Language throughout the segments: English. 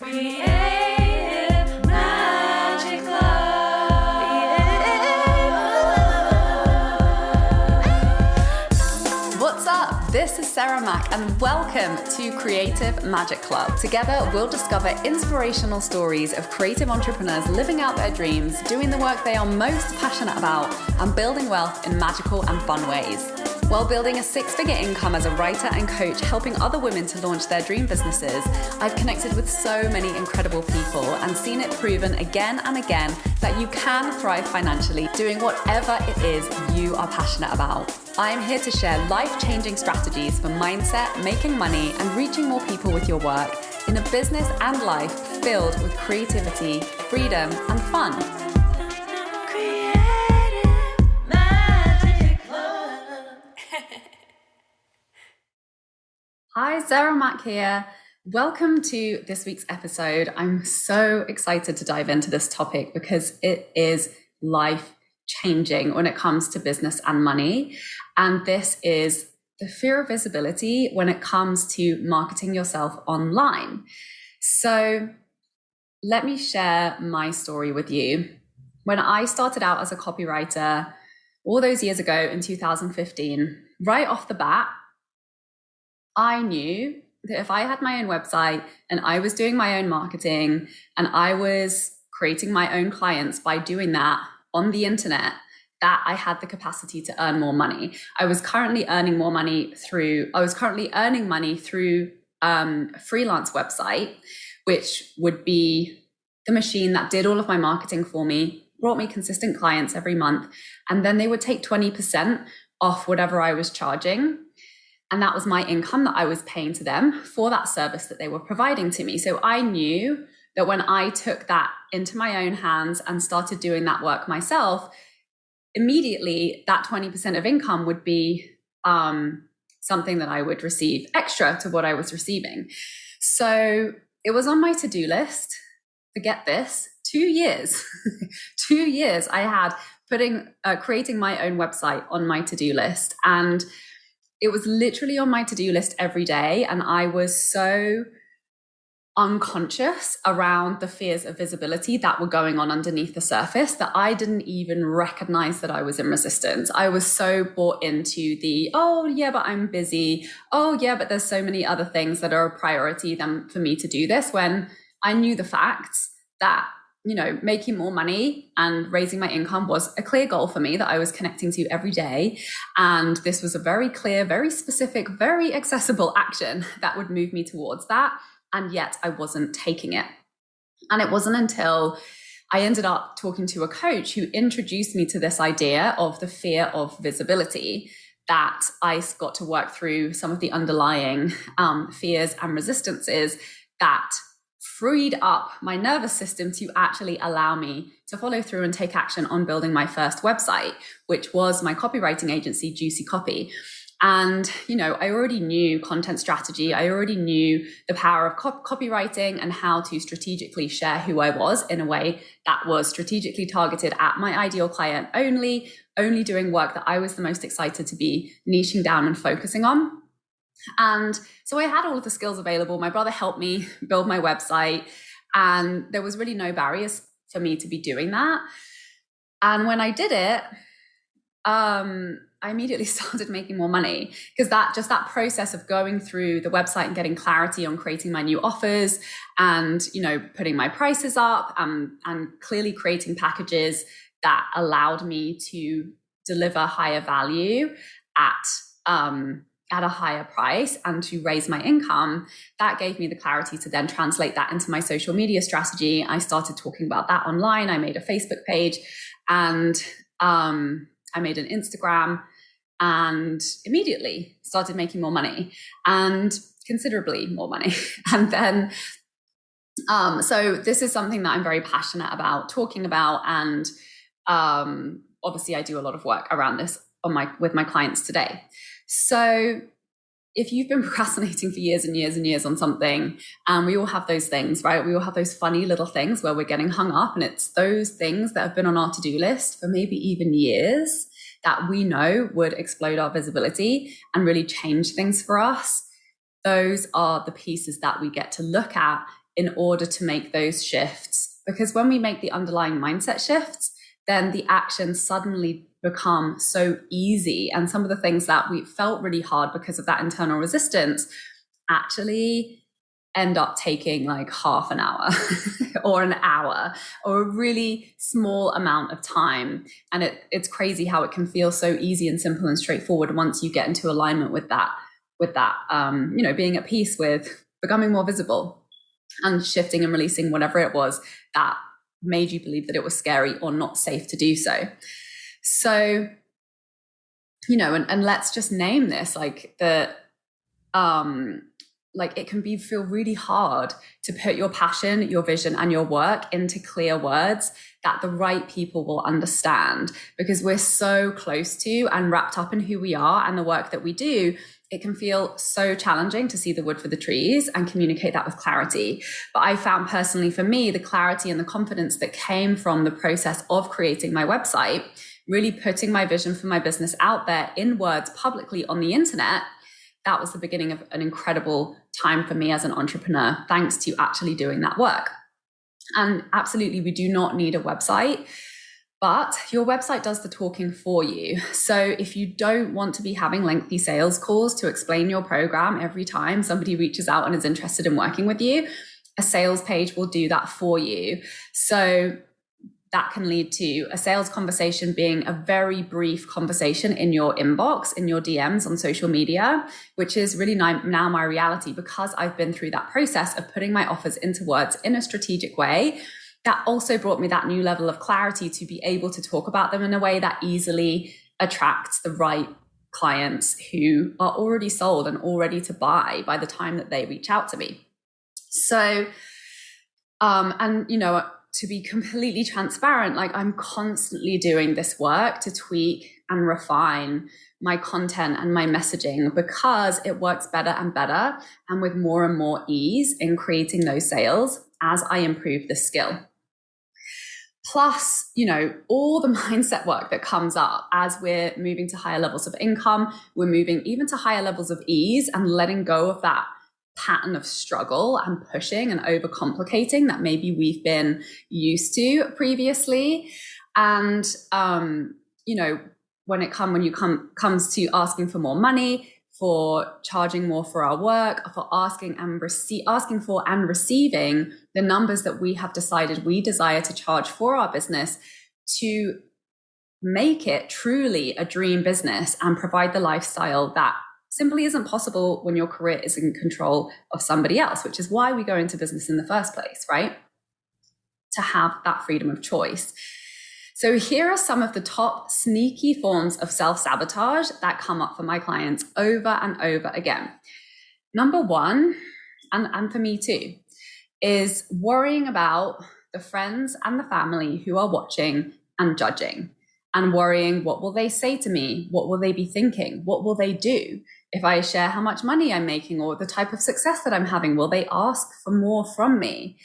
Creative Magic Club. What's up? This is Sarah Mack and welcome to Creative Magic Club. Together, we'll discover inspirational stories of creative entrepreneurs living out their dreams, doing the work they are most passionate about, and building wealth in magical and fun ways. While building a six-figure income as a writer and coach, helping other women to launch their dream businesses, I've connected with so many incredible people and seen it proven again and again that you can thrive financially doing whatever it is you are passionate about. I am here to share life-changing strategies for mindset, making money, and reaching more people with your work in a business and life filled with creativity, freedom, and fun. Hi, Sarah Mack here. Welcome to this week's episode. I'm so excited to dive into this topic because it is life-changing when it comes to business and money. And this is the fear of visibility when it comes to marketing yourself online. So let me share my story with you. When I started out as a copywriter all those years ago in 2015, right off the bat, I knew that if I had my own website and I was doing my own marketing and I was creating my own clients by doing that on the internet, that I had the capacity to earn more money. I was currently earning money through a freelance website, which would be the machine that did all of my marketing for me, brought me consistent clients every month, and then they would take 20% off whatever I was charging. And that was my income that I was paying to them for that service that they were providing to me. So I knew that when I took that into my own hands and started doing that work myself, immediately that 20% of income would be something that I would receive extra to what I was receiving. So it was on my to-do list. Forget this, 2 years. 2 years I had creating my own website on my to-do list. And it was literally on my to-do list every day. And I was so unconscious around the fears of visibility that were going on underneath the surface that I didn't even recognize that I was in resistance. I was so bought into oh yeah, but I'm busy. Oh yeah, but there's so many other things that are a priority than for me to do this, when I knew the facts that, making more money and raising my income was a clear goal for me that I was connecting to every day. And this was a very clear, very specific, very accessible action that would move me towards that. And yet I wasn't taking it. And it wasn't until I ended up talking to a coach who introduced me to this idea of the fear of visibility that I got to work through some of the underlying fears and resistances that freed up my nervous system to actually allow me to follow through and take action on building my first website, which was my copywriting agency, Juicy Copy. And, I already knew content strategy. I already knew the power of copywriting and how to strategically share who I was in a way that was strategically targeted at my ideal client only doing work that I was the most excited to be niching down and focusing on. And so I had all of the skills available. My brother helped me build my website, and there was really no barriers for me to be doing that. And when I did it, I immediately started making more money, because that process of going through the website and getting clarity on creating my new offers and, putting my prices up and clearly creating packages that allowed me to deliver higher value at a higher price and to raise my income, that gave me the clarity to then translate that into my social media strategy. I started talking about that online. I made a Facebook page and I made an Instagram, and immediately started making more money, and considerably more money. And then, so this is something that I'm very passionate about talking about. And obviously I do a lot of work around this with my clients today. So if you've been procrastinating for years and years and years on something, and we all have those things, right? We all have those funny little things where we're getting hung up, and it's those things that have been on our to-do list for maybe even years that we know would explode our visibility and really change things for us. Those are the pieces that we get to look at in order to make those shifts. Because when we make the underlying mindset shifts, then the actions suddenly become so easy. And some of the things that we felt really hard because of that internal resistance actually end up taking like half an hour or an hour or a really small amount of time. And it's crazy how it can feel so easy and simple and straightforward once you get into alignment with that, being at peace with becoming more visible and shifting and releasing whatever it was that made you believe that it was scary or not safe to do so. So, and let's just name this, like it can feel really hard to put your passion, your vision, and your work into clear words that the right people will understand, because we're so close to and wrapped up in who we are and the work that we do. It can feel so challenging to see the wood for the trees and communicate that with clarity. But I found personally for me, the clarity and the confidence that came from the process of creating my website, really putting my vision for my business out there in words publicly on the internet, that was the beginning of an incredible time for me as an entrepreneur, thanks to actually doing that work. And absolutely, we do not need a website, but your website does the talking for you. So if you don't want to be having lengthy sales calls to explain your program every time somebody reaches out and is interested in working with you, a sales page will do that for you. So that can lead to a sales conversation being a very brief conversation in your inbox, in your DMs on social media, which is really now my reality, because I've been through that process of putting my offers into words in a strategic way. That also brought me that new level of clarity to be able to talk about them in a way that easily attracts the right clients who are already sold and all ready to buy by the time that they reach out to me. So, to be completely transparent, like I'm constantly doing this work to tweak and refine my content and my messaging, because it works better and better and with more and more ease in creating those sales as I improve the skill. Plus, all the mindset work that comes up as we're moving to higher levels of income, we're moving even to higher levels of ease and letting go of that pattern of struggle and pushing and overcomplicating that maybe we've been used to previously. And when it comes to asking for more money, for charging more for our work, for asking for and receiving the numbers that we have decided we desire to charge for our business, to make it truly a dream business and provide the lifestyle that simply isn't possible when your career is in control of somebody else, which is why we go into business in the first place, right? To have that freedom of choice. So here are some of the top sneaky forms of self-sabotage that come up for my clients over and over again. Number one, and for me too, is worrying about the friends and the family who are watching and judging, and worrying, what will they say to me? What will they be thinking? What will they do if I share how much money I'm making or the type of success that I'm having? Will they ask for more from me?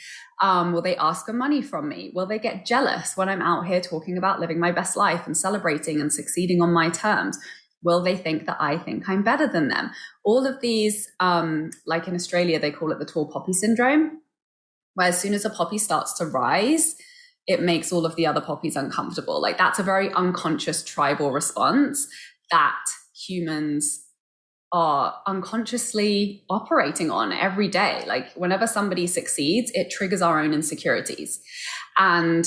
Will they ask for money from me? Will they get jealous when I'm out here talking about living my best life and celebrating and succeeding on my terms? Will they think that I think I'm better than them? All of these, like in Australia, they call it the tall poppy syndrome, where as soon as a poppy starts to rise, it makes all of the other poppies uncomfortable. Like that's a very unconscious tribal response that humans are unconsciously operating on every day. Like whenever somebody succeeds, it triggers our own insecurities and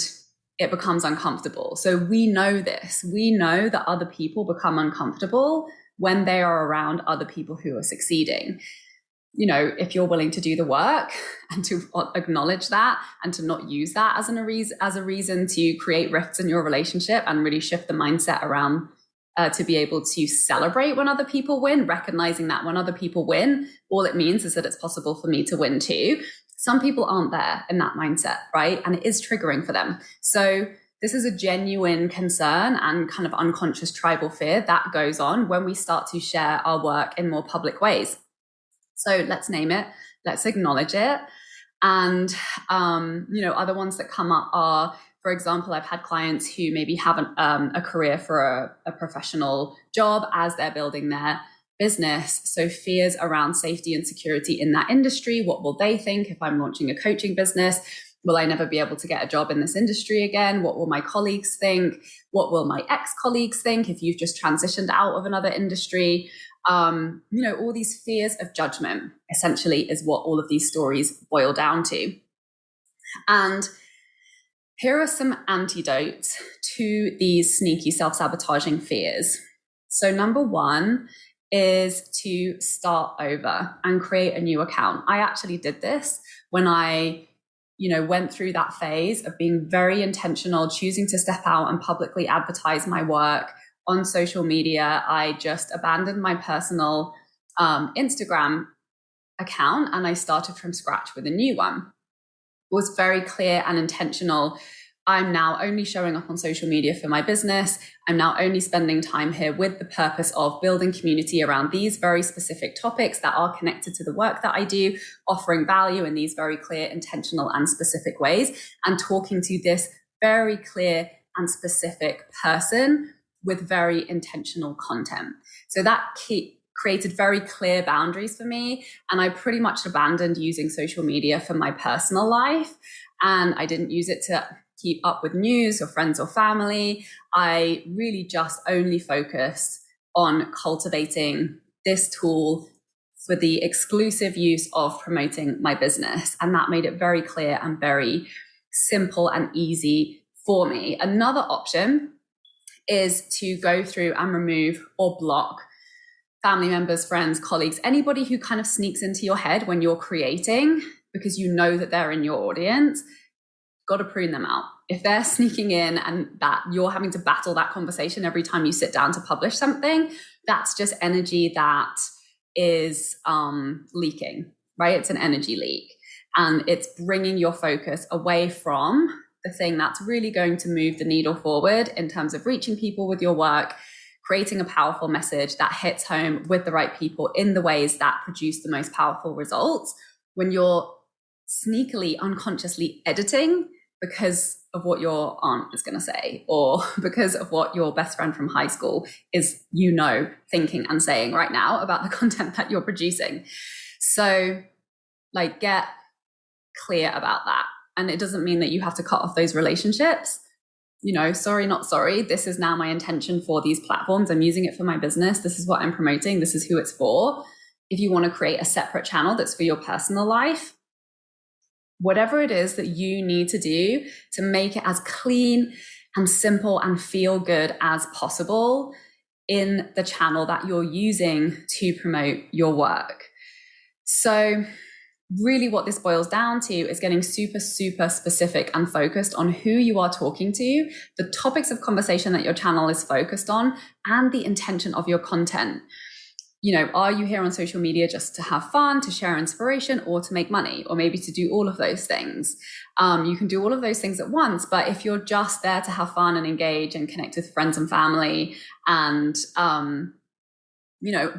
it becomes uncomfortable. So we know this. We know that other people become uncomfortable when they are around other people who are succeeding. If you're willing to do the work and to acknowledge that and to not use that as a reason to create rifts in your relationship and really shift the mindset around to be able to celebrate when other people win, recognizing that when other people win, all it means is that it's possible for me to win too. Some people aren't there in that mindset, right? And it is triggering for them. So this is a genuine concern and kind of unconscious tribal fear that goes on when we start to share our work in more public ways. So let's name it, let's acknowledge it. And, other ones that come up are, for example, I've had clients who maybe have a career for a professional job as they're building their business. So fears around safety and security in that industry. What will they think if I'm launching a coaching business? Will I never be able to get a job in this industry again? What will my colleagues think? What will my ex-colleagues think if you've just transitioned out of another industry? All these fears of judgment essentially is what all of these stories boil down to. And here are some antidotes to these sneaky self-sabotaging fears. So number one is to start over and create a new account. I actually did this when I went through that phase of being very intentional, choosing to step out and publicly advertise my work on social media. I just abandoned my personal Instagram account and I started from scratch with a new one. It was very clear and intentional. I'm now only showing up on social media for my business. I'm now only spending time here with the purpose of building community around these very specific topics that are connected to the work that I do, offering value in these very clear, intentional, and specific ways, and talking to this very clear and specific person with very intentional content. So that created very clear boundaries for me. And I pretty much abandoned using social media for my personal life. And I didn't use it to keep up with news or friends or family. I really just only focused on cultivating this tool for the exclusive use of promoting my business. And that made it very clear and very simple and easy for me. Another option is to go through and remove or block family members, friends, colleagues, anybody who kind of sneaks into your head when you're creating, because you know that they're in your audience. Got to prune them out. If they're sneaking in and that you're having to battle that conversation every time you sit down to publish something, that's just energy that is leaking, right? It's an energy leak. And it's bringing your focus away from the thing that's really going to move the needle forward in terms of reaching people with your work, creating a powerful message that hits home with the right people in the ways that produce the most powerful results. When you're sneakily, unconsciously editing because of what your aunt is going to say, or because of what your best friend from high school is, thinking and saying right now about the content that you're producing. So get clear about that. And it doesn't mean that you have to cut off those relationships. Sorry, not sorry. This is now my intention for these platforms. I'm using it for my business. This is what I'm promoting. This is who it's for. If you want to create a separate channel that's for your personal life, whatever it is that you need to do to make it as clean and simple and feel good as possible in the channel that you're using to promote your work. So really what this boils down to is getting super, super specific and focused on who you are talking to, the topics of conversation that your channel is focused on, and the intention of your content. Are you here on social media just to have fun, to share inspiration, or to make money, or maybe to do all of those things? You can do all of those things at once, but if you're just there to have fun and engage and connect with friends and family and,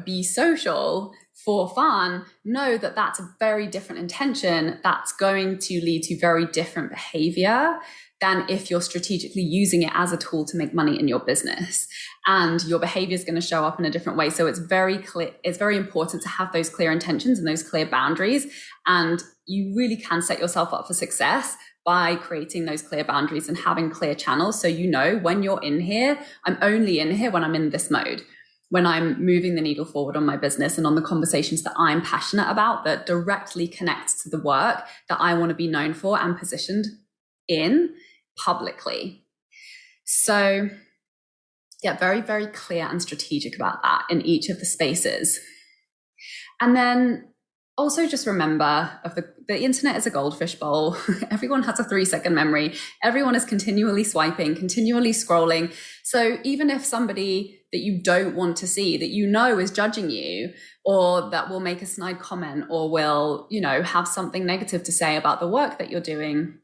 be social for fun, know that that's a very different intention that's going to lead to very different behavior than if you're strategically using it as a tool to make money in your business. And your behavior is going to show up in a different way. So it's very clear, it's very important to have those clear intentions and those clear boundaries. And you really can set yourself up for success by creating those clear boundaries and having clear channels. So when you're in here, I'm only in here when I'm in this mode, when I'm moving the needle forward on my business and on the conversations that I'm passionate about that directly connects to the work that I want to be known for and positioned in publicly. So get very, very clear and strategic about that in each of the spaces. And then also just remember the internet is a goldfish bowl. Everyone has a 3-second memory. Everyone is continually swiping, continually scrolling. So even if somebody that you don't want to see, that is judging you, or that will make a snide comment, or will, have something negative to say about the work that you're doing,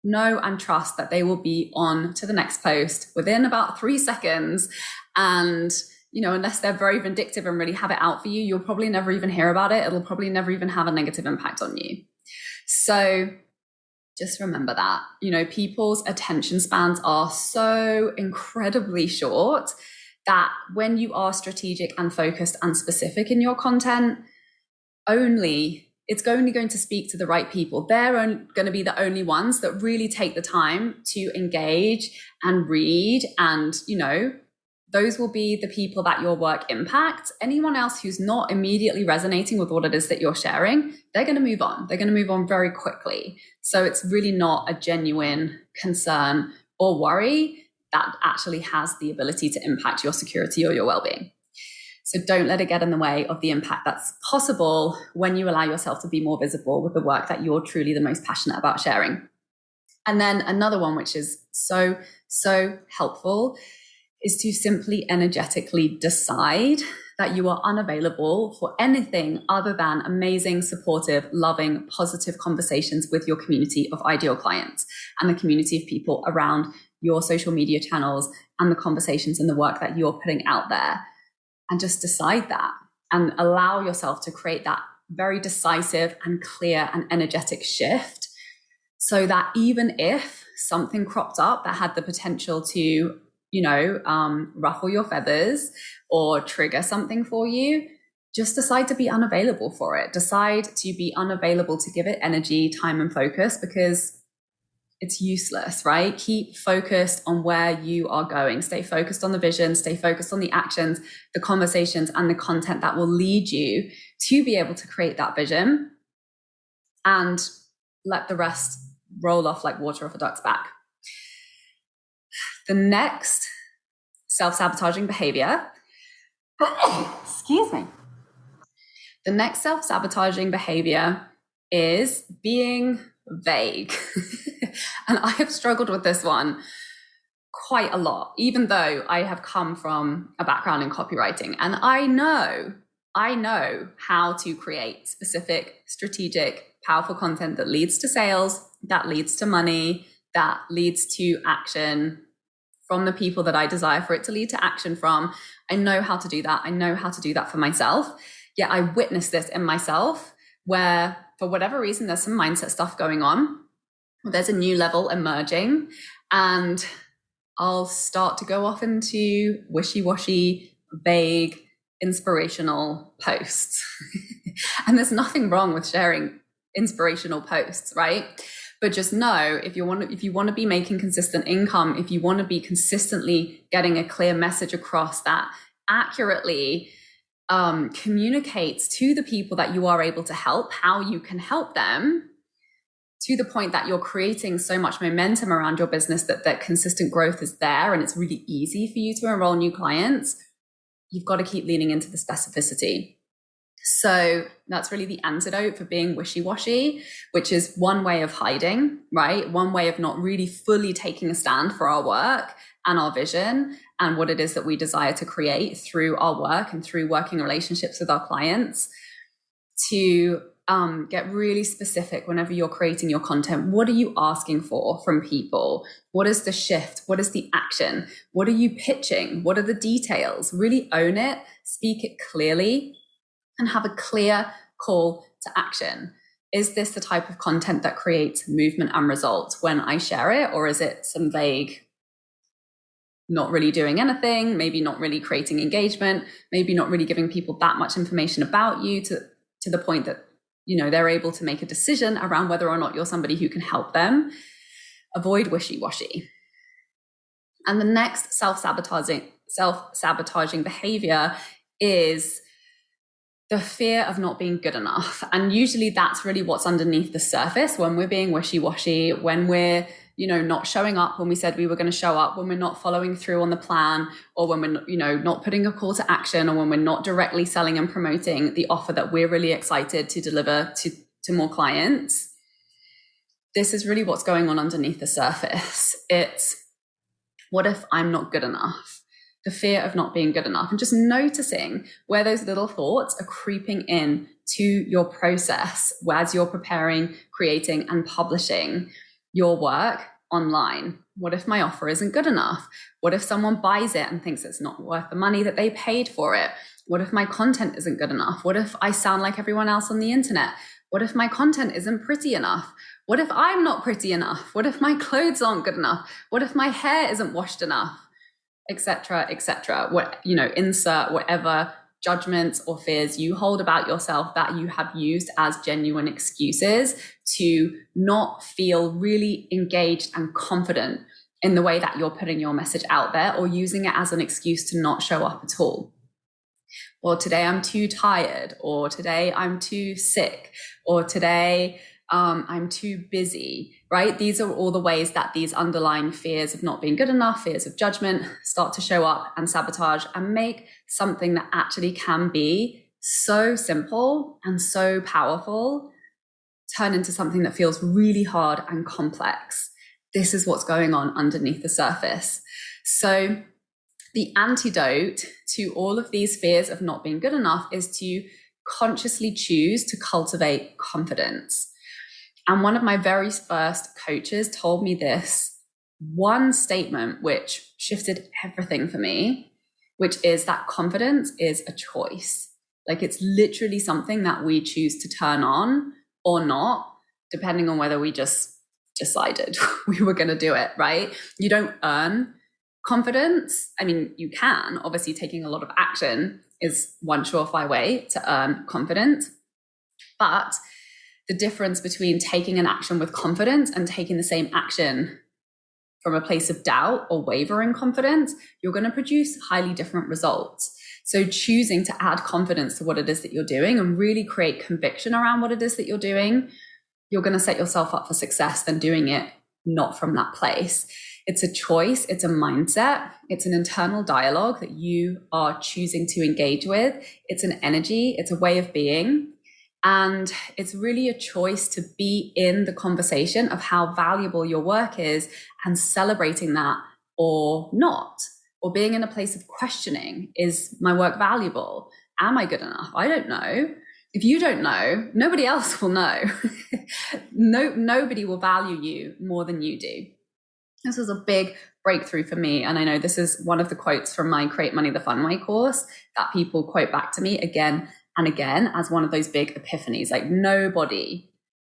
know and trust that they will be on to the next post within about 3 seconds. And, unless they're very vindictive and really have it out for you, you'll probably never even hear about it. It'll probably never even have a negative impact on you. So just remember that, people's attention spans are so incredibly short that when you are strategic and focused and specific in your content, it's only going to speak to the right people. They're going to be the only ones that really take the time to engage and read. And, those will be the people that your work impacts. Anyone else who's not immediately resonating with what it is that you're sharing, they're going to move on. They're going to move on very quickly. So it's really not a genuine concern or worry that actually has the ability to impact your security or your well-being. So don't let it get in the way of the impact that's possible when you allow yourself to be more visible with the work that you're truly the most passionate about sharing. And then another one, which is so, so helpful, is to simply energetically decide that you are unavailable for anything other than amazing, supportive, loving, positive conversations with your community of ideal clients and the community of people around your social media channels and the conversations and the work that you're putting out there. And just decide that and allow yourself to create that very decisive and clear and energetic shift, so that even if something cropped up that had the potential to, ruffle your feathers or trigger something for you, just decide to be unavailable for it. Decide to be unavailable to give it energy, time, and focus, because it's useless, right? Keep focused on where you are going. Stay focused on the vision, stay focused on the actions, the conversations, and the content that will lead you to be able to create that vision, and let the rest roll off like water off a duck's back. The next self-sabotaging behavior, excuse me. The next self-sabotaging behavior is being vague. And I have struggled with this one quite a lot, even though I have come from a background in copywriting. And I know how to create specific, strategic, powerful content that leads to sales, that leads to money, that leads to action from the people that I desire for it to lead to action from. I know how to do that. I know how to do that for myself. Yet I witnessed this in myself, where for whatever reason, there's some mindset stuff going on. There's a new level emerging, and I'll start to go off into wishy-washy, vague, inspirational posts. And there's nothing wrong with sharing inspirational posts, right? But just know, if you want to be making consistent income, if you want to be consistently getting a clear message across that accurately communicates to the people that you are able to help, how you can help them, to the point that you're creating so much momentum around your business that consistent growth is there and it's really easy for you to enroll new clients, you've got to keep leaning into the specificity. So that's really the antidote for being wishy-washy, which is one way of hiding, right? One way of not really fully taking a stand for our work and our vision and what it is that we desire to create through our work and through working relationships with our clients, to get really specific whenever you're creating your content. What are you asking for from people? What is the shift? What is the action? What are you pitching? What are the details? Really own it, speak it clearly, and have a clear call to action. Is this the type of content that creates movement and results when I share it? Or is it some vague, not really doing anything, maybe not really creating engagement, maybe not really giving people that much information about you to the point that, they're able to make a decision around whether or not you're somebody who can help them? Avoid wishy-washy. And the next self-sabotaging behavior is the fear of not being good enough. And usually that's really what's underneath the surface when we're being wishy-washy, when we're, not showing up when we said we were going to show up, when we're not following through on the plan, or when we're, not putting a call to action, or when we're not directly selling and promoting the offer that we're really excited to deliver to more clients. This is really what's going on underneath the surface. It's, what if I'm not good enough? The fear of not being good enough, and just noticing where those little thoughts are creeping in to your process as you're preparing, creating, and publishing your work online. What if my offer isn't good enough? What if someone buys it and thinks it's not worth the money that they paid for it? What if my content isn't good enough? What if I sound like everyone else on the internet? What if my content isn't pretty enough? What if I'm not pretty enough? What if my clothes aren't good enough? What if my hair isn't washed enough? etc., etc. What, you know, insert whatever judgments or fears you hold about yourself that you have used as genuine excuses to not feel really engaged and confident in the way that you're putting your message out there, or using it as an excuse to not show up at all. Or today I'm too tired, or today I'm too sick, or today I'm too busy, right? These are all the ways that these underlying fears of not being good enough, fears of judgment, start to show up and sabotage and make something that actually can be so simple and so powerful turn into something that feels really hard and complex. This is what's going on underneath the surface. So the antidote to all of these fears of not being good enough is to consciously choose to cultivate confidence. And one of my very first coaches told me this one statement, which shifted everything for me, which is that confidence is a choice. Like, it's literally something that we choose to turn on or not, depending on whether we just decided we were going to do it, right? You don't earn confidence. I mean, you can. Obviously, taking a lot of action is one surefire way to earn confidence. But the difference between taking an action with confidence and taking the same action from a place of doubt or wavering confidence, you're going to produce highly different results. So choosing to add confidence to what it is that you're doing and really create conviction around what it is that you're doing, you're going to set yourself up for success than doing it not from that place. It's a choice, it's a mindset, it's an internal dialogue that you are choosing to engage with. It's an energy, it's a way of being. And it's really a choice to be in the conversation of how valuable your work is and celebrating that or not, or being in a place of questioning, is my work valuable? Am I good enough? I don't know. If you don't know, nobody else will know. Nobody will value you more than you do. This was a big breakthrough for me. And I know this is one of the quotes from my Create Money the Fun Way course that people quote back to me again and again as one of those big epiphanies. Like, nobody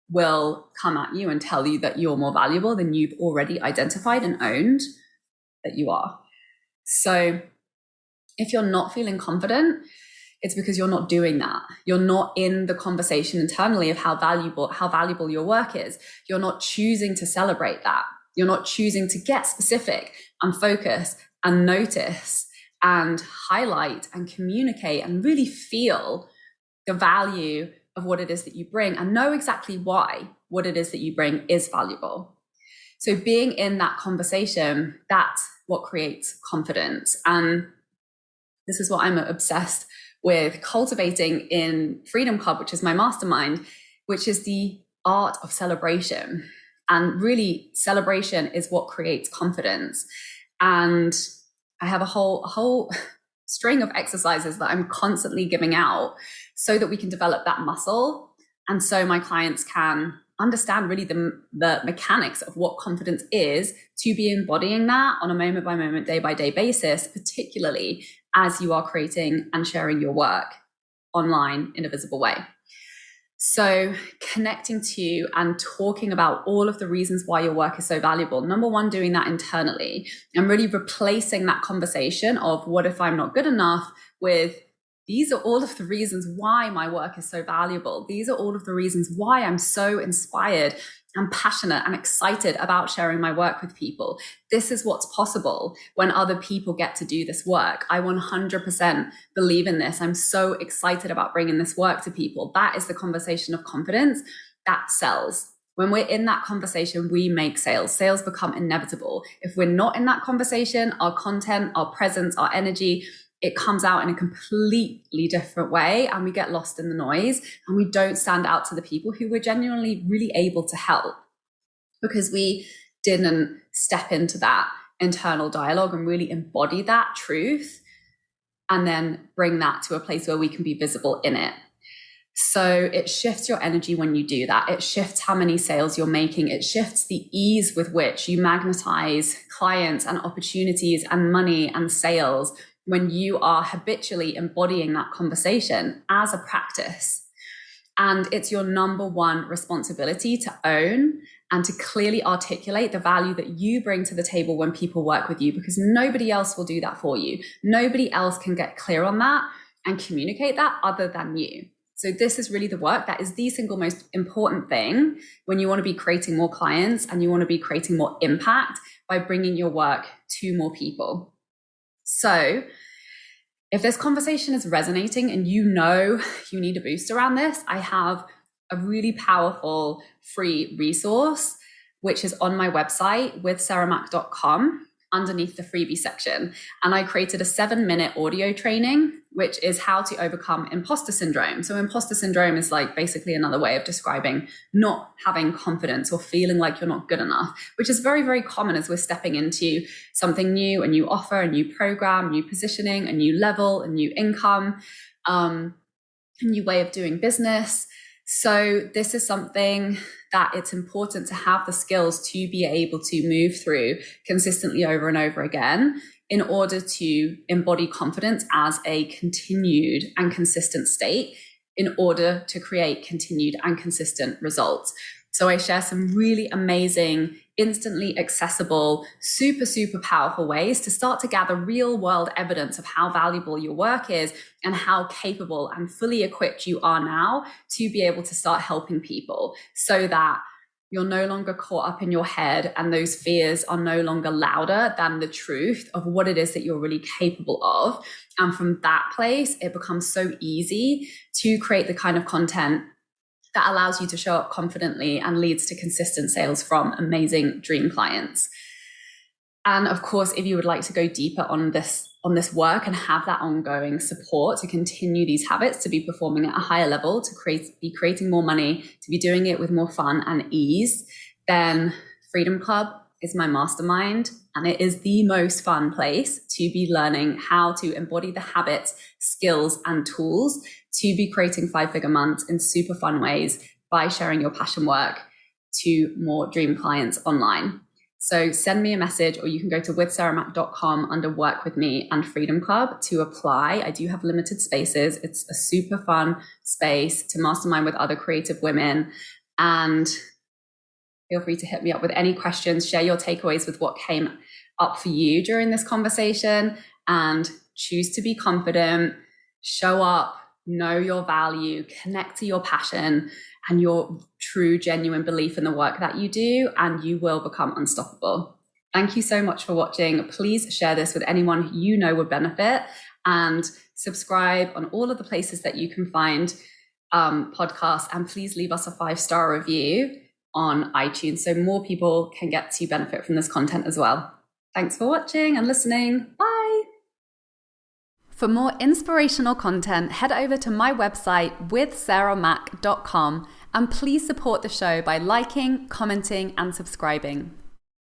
will come at you and tell you that you're more valuable than you've already identified and owned that you are. So if you're not feeling confident, it's because you're not doing that. You're not in the conversation internally of how valuable your work is. You're not choosing to celebrate that. You're not choosing to get specific and focus and notice and highlight and communicate and really feel the value of what it is that you bring and know exactly why what it is that you bring is valuable. So being in that conversation, that's what creates confidence. And this is what I'm obsessed with cultivating in Freedom Club, which is my mastermind, which is the art of celebration. And really, celebration is what creates confidence. And I have a whole string of exercises that I'm constantly giving out so that we can develop that muscle. And so my clients can understand really the mechanics of what confidence is, to be embodying that on a moment by moment, day by day basis, particularly as you are creating and sharing your work online in a visible way. So connecting to and talking about all of the reasons why your work is so valuable. Number one, doing that internally and really replacing that conversation of what if I'm not good enough with these are all of the reasons why my work is so valuable. These are all of the reasons why I'm so inspired and passionate and excited about sharing my work with people. This is what's possible when other people get to do this work. I 100% believe in this. I'm so excited about bringing this work to people. That is the conversation of confidence that sells. When we're in that conversation, we make sales. Sales become inevitable. If we're not in that conversation, our content, our presence, our energy, it comes out in a completely different way and we get lost in the noise and we don't stand out to the people who we're genuinely really able to help because we didn't step into that internal dialogue and really embody that truth and then bring that to a place where we can be visible in it. So it shifts your energy when you do that. It shifts how many sales you're making. It shifts the ease with which you magnetize clients and opportunities and money and sales when you are habitually embodying that conversation as a practice. And it's your number one responsibility to own and to clearly articulate the value that you bring to the table when people work with you, because nobody else will do that for you. Nobody else can get clear on that and communicate that other than you. So this is really the work that is the single most important thing when you want to be creating more clients and you want to be creating more impact by bringing your work to more people. So if this conversation is resonating and you know you need a boost around this, I have a really powerful free resource, which is on my website with sarahmac.com underneath the freebie section. And I created a 7-minute audio training, which is how to overcome imposter syndrome. So imposter syndrome is like basically another way of describing not having confidence or feeling like you're not good enough, which is very, very common as we're stepping into something new, a new offer, a new program, new positioning, a new level, a new income, a new way of doing business. So this is something that it's important to have the skills to be able to move through consistently over and over again in order to embody confidence as a continued and consistent state in order to create continued and consistent results. So I share some really amazing, instantly accessible, super, super powerful ways to start to gather real world evidence of how valuable your work is and how capable and fully equipped you are now to be able to start helping people, so that you're no longer caught up in your head and those fears are no longer louder than the truth of what it is that you're really capable of. And from that place, it becomes so easy to create the kind of content that allows you to show up confidently and leads to consistent sales from amazing dream clients. And of course, if you would like to go deeper on this work and have that ongoing support to continue these habits, to be performing at a higher level, to be creating more money, to be doing it with more fun and ease, then Freedom Club is my mastermind. And it is the most fun place to be learning how to embody the habits, skills, and tools to be creating 5-figure months in super fun ways by sharing your passion work to more dream clients online. So send me a message, or you can go to withsarahmac.com under Work With Me and Freedom Club to apply. I do have limited spaces. It's a super fun space to mastermind with other creative women. And feel free to hit me up with any questions, share your takeaways with what came up for you during this conversation, and choose to be confident, show up, know your value, connect to your passion and your true, genuine belief in the work that you do, and you will become unstoppable. Thank you so much for watching. Please share this with anyone you know would benefit, and subscribe on all of the places that you can find podcasts, and please leave us a 5-star review on iTunes so more people can get to benefit from this content as well. Thanks for watching and listening. Bye. For more inspirational content, head over to my website withsarahmac.com, and please support the show by liking, commenting, and subscribing.